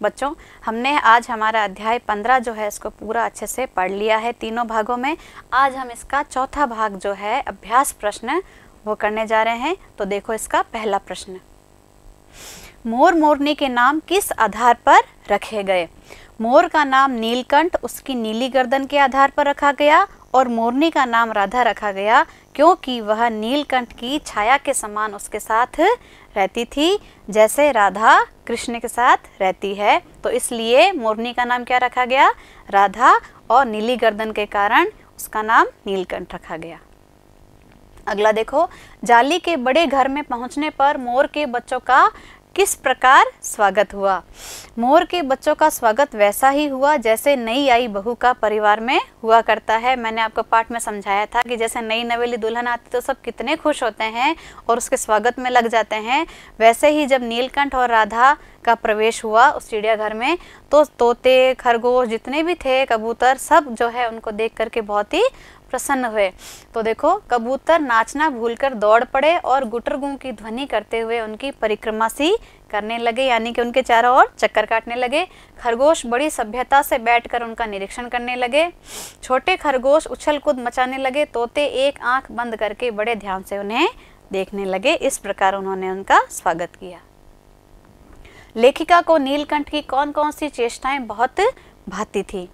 बच्चों, हमने आज हमारा अध्याय 15 जो है इसको पूरा अच्छे से पढ़ लिया है तीनों भागों में। आज हम इसका चौथा भाग जो है अभ्यास प्रश्न वो करने जा रहे हैं। तो देखो इसका पहला प्रश्न, मोर मोरनी के नाम किस आधार पर रखे गए? मोर का नाम नीलकंठ उसकी नीली गर्दन के आधार पर रखा गया और मोरनी का नाम राधा रखा गया क्योंकि वह नीलकंठ की छाया के समान उसके साथ रहती थी, जैसे राधा कृष्ण के साथ रहती है। तो इसलिए मोरनी का नाम क्या रखा गया? राधा, और नीली गर्दन के कारण उसका नाम नीलकंठ रखा गया। अगला देखो, जाली के बड़े घर में पहुंचने पर मोर के बच्चों का किस प्रकार स्वागत हुआ? मोर के बच्चों का स्वागत वैसा ही हुआ जैसे नई आई बहू का परिवार में हुआ करता है। मैंने आपको पाठ में समझाया था कि जैसे नई नवेली दुल्हन आती तो सब कितने खुश होते हैं और उसके स्वागत में लग जाते हैं। वैसे ही जब नीलकंठ और राधा का प्रवेश हुआ उस चिड़ियाघर में तो तोते, खरगोश जितने भी थे, कबूतर, सब जो है उनको देख करके बहुत ही प्रसन्न हुए। तो देखो, कबूतर नाचना भूलकर दौड़ पड़े और गुटरगू की ध्वनि करते हुए उनकी परिक्रमा सी करने लगे, यानी कि उनके चारों ओर चक्कर काटने लगे। खरगोश बड़ी सभ्यता से बैठकर उनका निरीक्षण करने लगे। छोटे खरगोश उछल कूद मचाने लगे। तोते एक आंख बंद करके बड़े ध्यान से उन्हें देखने लगे। इस प्रकार उन्होंने उनका स्वागत किया। लेखिका को नीलकंठ की कौन कौन सी चेष्टाएं बहुत भाती थी?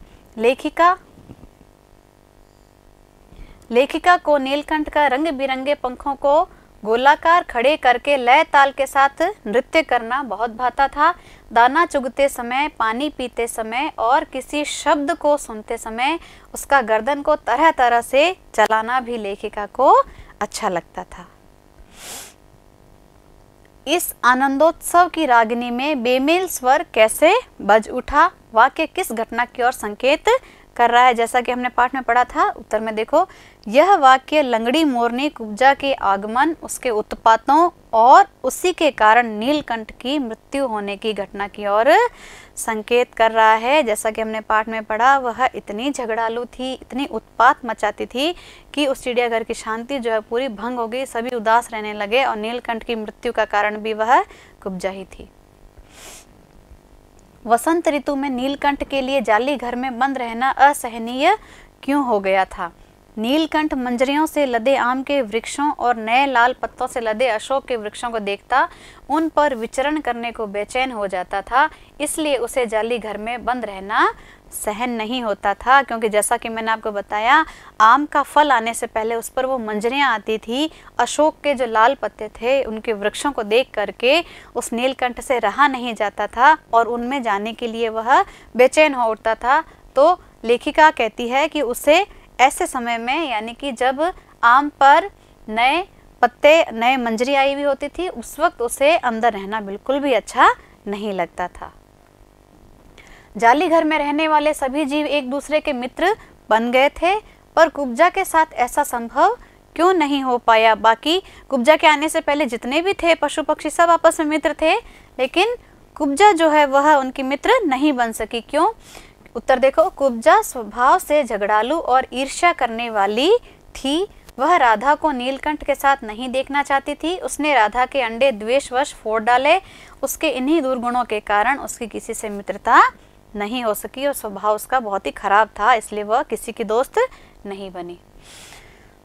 लेखिका को नीलकंठ का रंग बिरंगे पंखों को गोलाकार खड़े करके लय ताल के साथ नृत्य करना बहुत भाता था। दाना चुगते समय, पानी पीते समय और किसी शब्द को सुनते समय उसका गर्दन को तरह तरह से चलाना भी लेखिका को अच्छा लगता था। इस आनंदोत्सव की रागिनी में बेमेल स्वर कैसे बज उठा? वाक्य किस घटना की ओर संकेत कर रहा है? जैसा कि हमने पाठ में पढ़ा था, उत्तर में देखो, यह वाक्य लंगड़ी मोरनी कुब्जा के आगमन, उसके उत्पातों और उसी के कारण नीलकंठ की मृत्यु होने की घटना की ओर संकेत कर रहा है। जैसा कि हमने पाठ में पढ़ा, वह इतनी झगड़ालू थी, इतनी उत्पात मचाती थी कि उस चिड़ियाघर की शांति जो है पूरी भंग हो गई। सभी उदास रहने लगे और नीलकंठ की मृत्यु का कारण भी वह कुब्जा ही थी। वसंत ऋतु में नीलकंठ के लिए जाली घर में बंद रहना असहनीय क्यों हो गया था? नीलकंठ मंजरियों से लदे आम के वृक्षों और नए लाल पत्तों से लदे अशोक के वृक्षों को देखता उन पर विचरण करने को बेचैन हो जाता था, इसलिए उसे जाली घर में बंद रहना सहन नहीं होता था। क्योंकि जैसा कि मैंने आपको बताया, आम का फल आने से पहले उस पर वो मंजरियाँ आती थी। अशोक के जो लाल पत्ते थे उनके वृक्षों को देख करके उस नीलकंठ से रहा नहीं जाता था और उनमें जाने के लिए वह बेचैन हो उठता था। तो लेखिका कहती है कि उसे ऐसे समय में, यानी कि जब आम पर नए पत्ते, नए मंजरी आई हुई होती थी, उस वक्त उसे अंदर रहना बिल्कुल भी अच्छा नहीं लगता था। जाली घर में रहने वाले सभी जीव एक दूसरे के मित्र बन गए थे, पर कुब्जा के साथ ऐसा संभव क्यों नहीं हो पाया? बाकी कुब्जा के आने से पहले जितने भी थे पशु पक्षी सब आपस में मित्र थे, लेकिन कुब्जा जो है वह उनकी मित्र नहीं बन सकी। क्यों? उत्तर देखो, कुब्जा स्वभाव से झगड़ालू और ईर्ष्या करने वाली थी। वह राधा को नीलकंठ के साथ नहीं देखना चाहती थी। उसने राधा के अंडे द्वेषवश फोड़ डाले। उसके इन्हीं दुर्गुणों के कारण उसकी किसी से मित्रता नहीं हो सकी और स्वभाव उसका बहुत ही खराब था, इसलिए वह किसी की दोस्त नहीं बनी।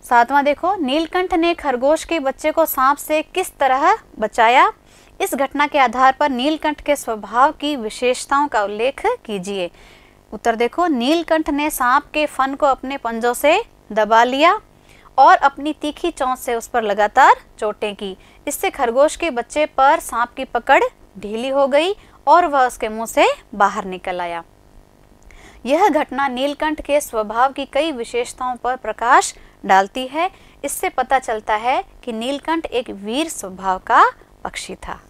सातवां देखो, नीलकंठ ने खरगोश के बच्चे को सांप से किस तरह बचाया? इस घटना के आधार पर नीलकंठ के स्वभाव की विशेषताओं का उल्लेख कीजिए। उत्तर देखो, नीलकंठ ने सांप के फन को अपने पंजों से दबा लिया और अपनी तीखी चोंच से उस पर लगातार चोटें की। इससे खरगोश के बच्चे पर सांप की पकड़ ढीली हो गई और वह उसके मुंह से बाहर निकल आया। यह घटना नीलकंठ के स्वभाव की कई विशेषताओं पर प्रकाश डालती है। इससे पता चलता है कि नीलकंठ एक वीर स्वभाव का पक्षी था।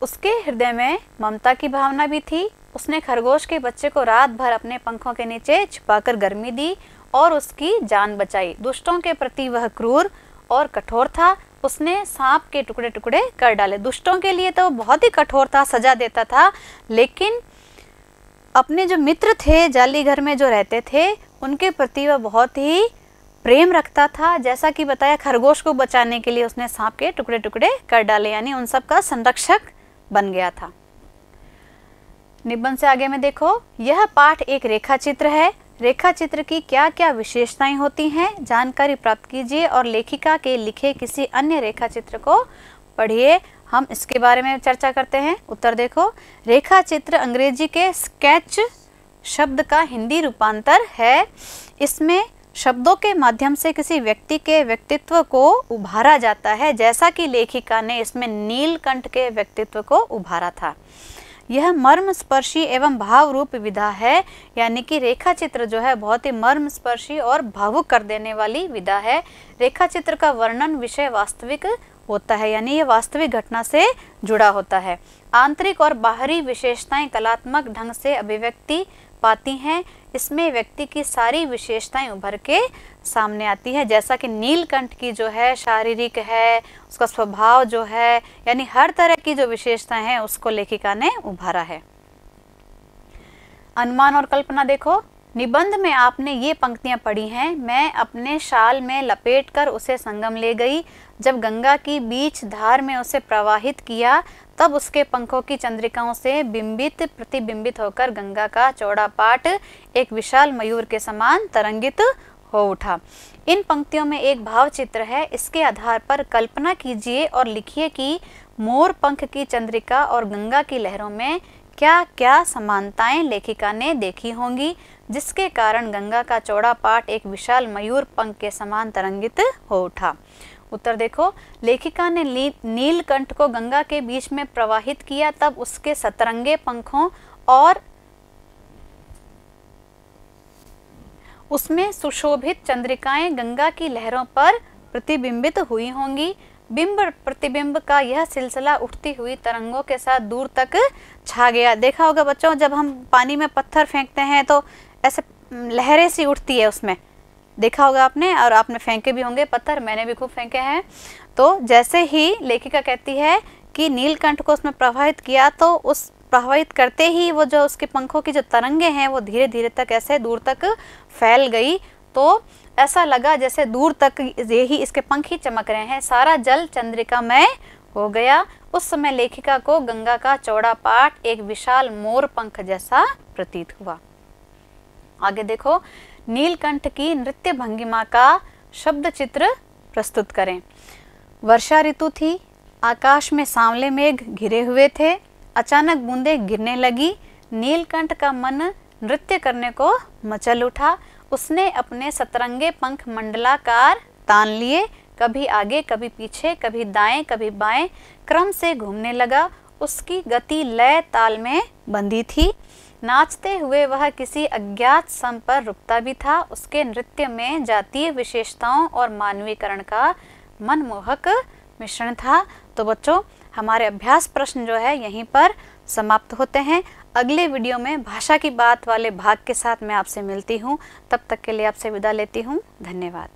उसके हृदय में ममता की भावना भी थी। उसने खरगोश के बच्चे को रात भर अपने पंखों के नीचे छुपाकर गर्मी दी और उसकी जान बचाई। दुष्टों के प्रति वह क्रूर और कठोर था। उसने सांप के टुकड़े टुकड़े कर डाले। दुष्टों के लिए तो बहुत ही कठोर था, सजा देता था, लेकिन अपने जो मित्र थे जाली घर में जो रहते थे उनके प्रति वह बहुत ही प्रेम रखता था। जैसा कि बताया, खरगोश को बचाने के लिए उसने सांप के टुकड़े टुकड़े कर डाले, यानी उन सब का संरक्षक बन गया था। निबंध से आगे में देखो, यह पाठ एक रेखा चित्र है। रेखा चित्र की क्या क्या विशेषताएं होती हैं, जानकारी प्राप्त कीजिए और लेखिका के लिखे किसी अन्य रेखा चित्र को पढ़िए। हम इसके बारे में चर्चा करते हैं। उत्तर देखो, रेखा चित्र अंग्रेजी के स्केच शब्द का हिंदी रूपांतर है। इसमें शब्दों के माध्यम से किसी व्यक्ति के व्यक्तित्व को उभारा जाता है, जैसा कि लेखिका ने इसमें नीलकंठ के व्यक्तित्व को उभारा था। यह मर्मस्पर्शी एवं भाव रूप विधा है, यानी कि रेखा चित्र जो है बहुत ही मर्मस्पर्शी और भावुक कर देने वाली विधा है। रेखा चित्र का वर्णन विषय वास्तविक होता है, यानी यह वास्तविक घटना से जुड़ा होता है। आंतरिक और बाहरी विशेषताएं कलात्मक ढंग से अभिव्यक्ति पाती हैं। इसमें व्यक्ति की सारी विशेषताएं उभर के सामने आती है, जैसा कि नीलकंठ की जो है शारीरिक है, उसका स्वभाव जो है, यानी हर तरह की जो विशेषताएं हैं उसको लेखिका ने उभारा है। अनुमान और कल्पना देखो, निबंध में आपने ये पंक्तियां पढ़ी हैं। मैं अपने शाल में लपेटकर उसे संगम ले गई। जब गंगा की बीच धार में उसे प्रवाहित किया, तब उसके पंखों की चंद्रिकाओं से बिंबित प्रतिबिंबित होकर गंगा का चौड़ा पाट एक विशाल मयूर के समान तरंगित हो उठा। इन पंक्तियों में एक भाव चित्र है। इसके आधार पर कल्पना कीजिए और लिखिए कि मोर पंख की चंद्रिका और गंगा की लहरों में क्या क्या समानताएं लेखिका ने देखी होंगी, जिसके कारण गंगा का चौड़ा पाट एक विशाल मयूर पंख के समान तरंगित हो उठा। उत्तर देखो, लेखिका ने नीलकंठ को गंगा के बीच में प्रवाहित किया, तब उसके सतरंगे पंखों और उसमें सुशोभित चंद्रिकाएं गंगा की लहरों पर प्रतिबिंबित हुई होंगी। बिंब प्रतिबिंब का यह सिलसिला उठती हुई तरंगों के साथ दूर तक छा गया। देखा होगा बच्चों, जब हम पानी में पत्थर फेंकते हैं तो ऐसे लहरें सी उठती है उसमें, देखा होगा आपने, और आपने फेंके भी होंगे पत्थर, मैंने भी खूब फेंके हैं। तो जैसे ही लेखिका कहती है कि नीलकंठ को उसमें प्रभावित किया, तो उस प्रभावित करते ही वो जो उसके पंखों की जो तरंगे हैं वो धीरे धीरे तक ऐसे दूर तक फैल गई। तो ऐसा लगा जैसे दूर तक यही इसके पंख ही चमक रहे हैं, सारा जल चंद्रिकामय हो गया। उस समय लेखिका को गंगा का चौड़ा पाट एक विशाल मोर पंख जैसा प्रतीत हुआ। आगे देखो, नीलकंठ की नृत्य भंगिमा का शब्द चित्र प्रस्तुत करें। वर्षा ऋतु थी, आकाश में सांवले मेघ घिरे हुए थे। अचानक बूंदें गिरने लगी। नीलकंठ का मन नृत्य करने को मचल उठा। उसने अपने सतरंगे पंख मंडलाकार तान लिए, कभी आगे कभी पीछे, कभी दाएं कभी बाएं, क्रम से घूमने लगा। उसकी गति लय ताल में बंधी थी। नाचते हुए वह किसी अज्ञात सम पर रुकता भी था। उसके नृत्य में जातीय विशेषताओं और मानवीकरण का मनमोहक मिश्रण था। तो बच्चों, हमारे अभ्यास प्रश्न जो है यहीं पर समाप्त होते हैं। अगले वीडियो में भाषा की बात वाले भाग के साथ मैं आपसे मिलती हूँ। तब तक के लिए आपसे विदा लेती हूँ। धन्यवाद।